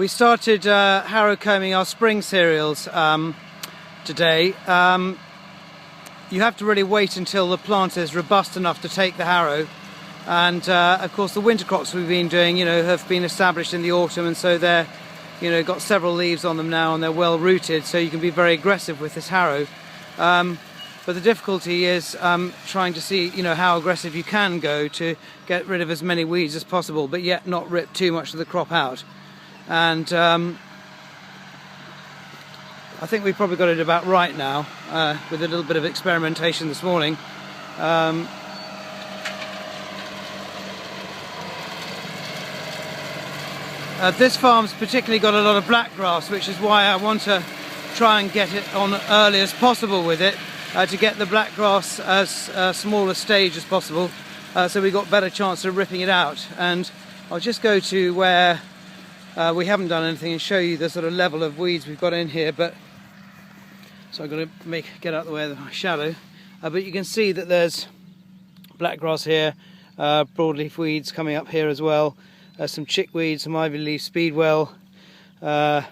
We started harrow combing our spring cereals today. You have to really wait until the plant is robust enough to take the harrow, and of course the winter crops we've been doing, have been established in the autumn, and so they're, got several leaves on them now and they're well rooted, so you can be very aggressive with this harrow. But the difficulty is trying to see, how aggressive you can go to get rid of as many weeds as possible, but yet not rip too much of the crop out. And I think we've probably got it about right now, with a little bit of experimentation this morning. This farm's particularly got a lot of black grass, which is why I want to try and get it on early as possible with it, to get the black grass as small a stage as possible, so we've got better chance of ripping it out. And I'll just go to where we haven't done anything and show you the sort of level of weeds we've got in here. But so I've got to get out of the way of my shadow, but you can see that there's black grass here, broadleaf weeds coming up here as well, some chickweed, some ivy leaf speedwell, various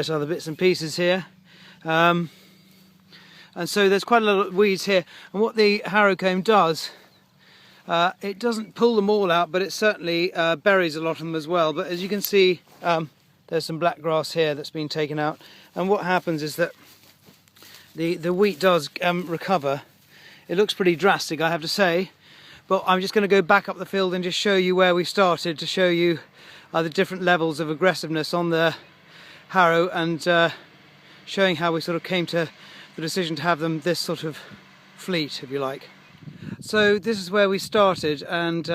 other bits and pieces here. And so there's quite a lot of weeds here, and what the harrow comb does, it doesn't pull them all out, but it certainly buries a lot of them as well. But as you can see, there's some black grass here that's been taken out, and what happens is that the wheat does recover. It looks pretty drastic, I have to say, but I'm just going to go back up the field and just show you where we started, to show you the different levels of aggressiveness on the harrow, and showing how we sort of came to the decision to have them this sort of fleet, if you like. So this is where we started, and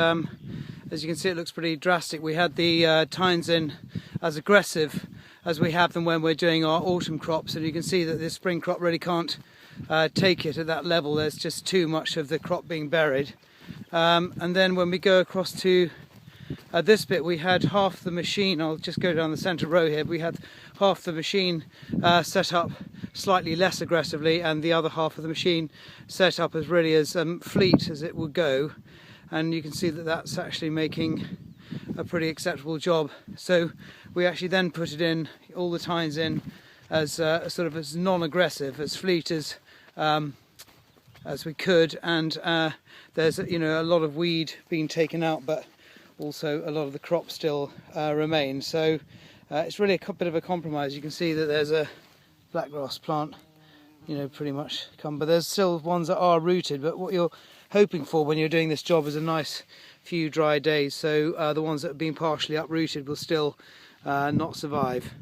as you can see, it looks pretty drastic. We had the tines in as aggressive as we have them when we're doing our autumn crops, and you can see that this spring crop really can't take it at that level. There's just too much of the crop being buried. And then when we go across to this bit, we had half the machine. I'll just go down the centre row here. We had half the machine set up slightly less aggressively, and the other half of the machine set up as really as fleet as it would go. And you can see that that's actually making a pretty acceptable job. So we actually then put it in, all the tines in, as sort of as non-aggressive, as fleet as we could. And there's a lot of weed being taken out, but also a lot of the crop still remains. So it's really a bit of a compromise. You can see that there's a blackgrass plant, pretty much come, but there's still ones that are rooted. But what you're hoping for when you're doing this job is a nice few dry days, so the ones that have been partially uprooted will still not survive.